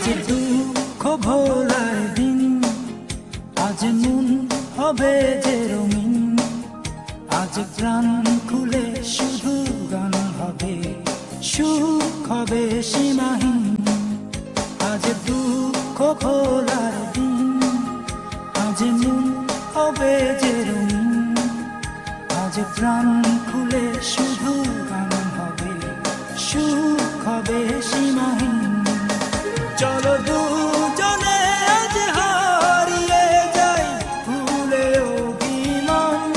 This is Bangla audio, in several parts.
আজ দুঃখ ভোলার দিন, আজ মন হবে যে রঙিন, আজ প্রাণ খুলে শুধু গান হবে, সুখ হবে সীমাহীন। আজ দুঃখ ভোলার দিন, আজ মন হবে যে রঙিন, আজ প্রাণ খুলে শুধু গান হবে, সুখ হবে সীমাহীন। চলো দুজনে আজ হারিয়ে যাই ভুলে অভিমান,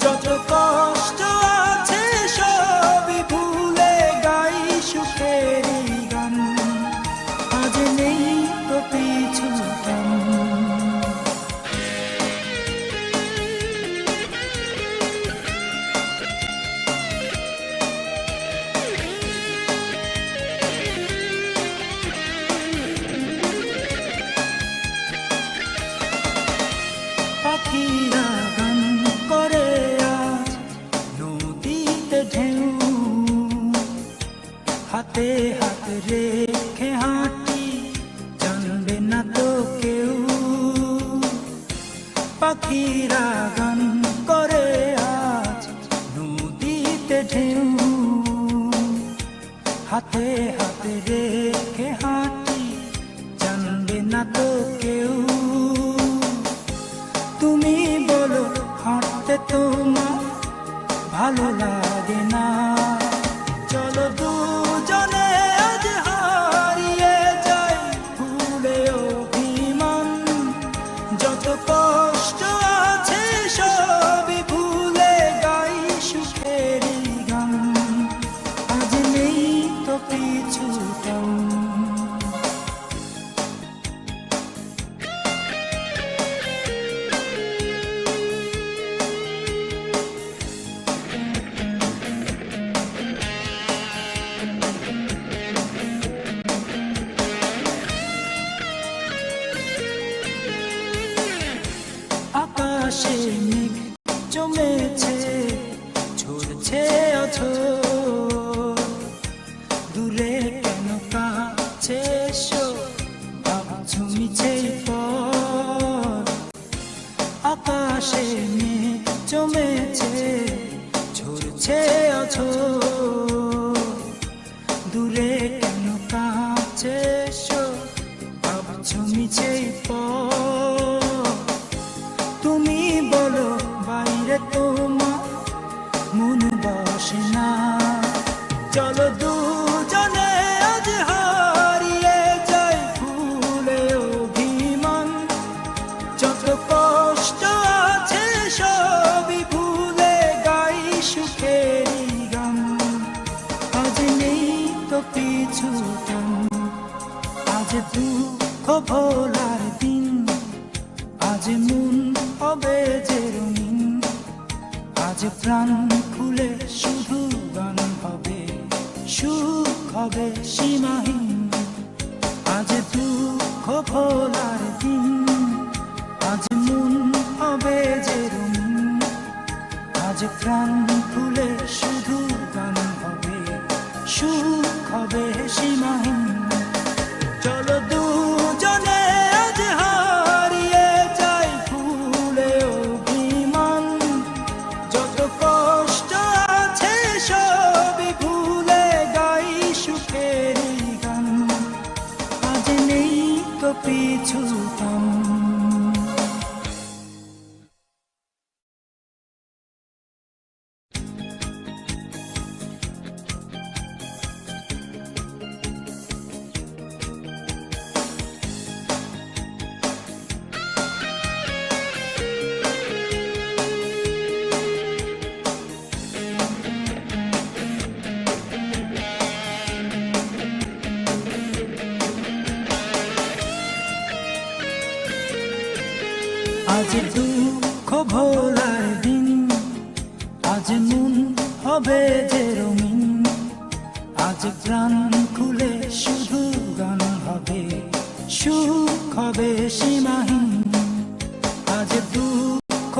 যত কষ্ট আছে সবই ভুলে গাই সুখের গান। আজ নেই তো পিছু টান, পাখিরা গান করে আজ নদীতে ঢেউ, হাতে হাত রেখে হাঁটি জানবে না তো কেউ। পাখিরা গান করে আজ নদীতে ঢেউ, হাতে হাত রেখে হাঁটি জানবে না তো কেউ। তুমি বলো হাঁটতে তোমার ভালো লাগে না, চলো দুজনে আজ হারিয়ে যাই ভুলে অভিমান, যত কষ্ট আছে সবই ভুলে গাই সুখের গান। আজ নেই তো পিছু টান, আকাশে মেঘ জমেছে ঝরছে অঝোর, দূরে কেন কাছে এসো ভাবছো মিছে পর। আকাশে মেঘ জমেছে ঝরছে অঝোর, দূরে কেন কাছে এসো ভাবছো মিছে পর। তুমি বলো বাইরে তোমার মন বসে না, চলো দুজনে আজ হারিয়ে যাই ভুলে অভিমান, যত কষ্ট আছে সবই ভুলে গাই সুখের গান। আজ নেই তো পিছু টান, আজ দুঃখ ভোলার দিন, আজ মন হবে যে রঙিন, আজ প্রাণ খুলে শুধু গান হবে, সুখ হবে সীমাহীন। আজ দুঃখ ভোলার দিন, আজ মন হবে যে রঙিন, আজ প্রাণ খুলে শুধু গান হবে, সুখ হবে সীমাহীন। চলো দুজনে আজ হারিয়ে যাই ভুলে অভিমান, যত কষ্ট আছে সবই ভুলে গাই সুখের গান। আজ নেই তো পিছু টান। আজ দুঃখ ভোলার দিন, আজ মন হবে যে রঙিন, আজ প্রাণ খুলে শুধু গান হবে, সুখ হবে সীমাহীন। আজ দুঃখ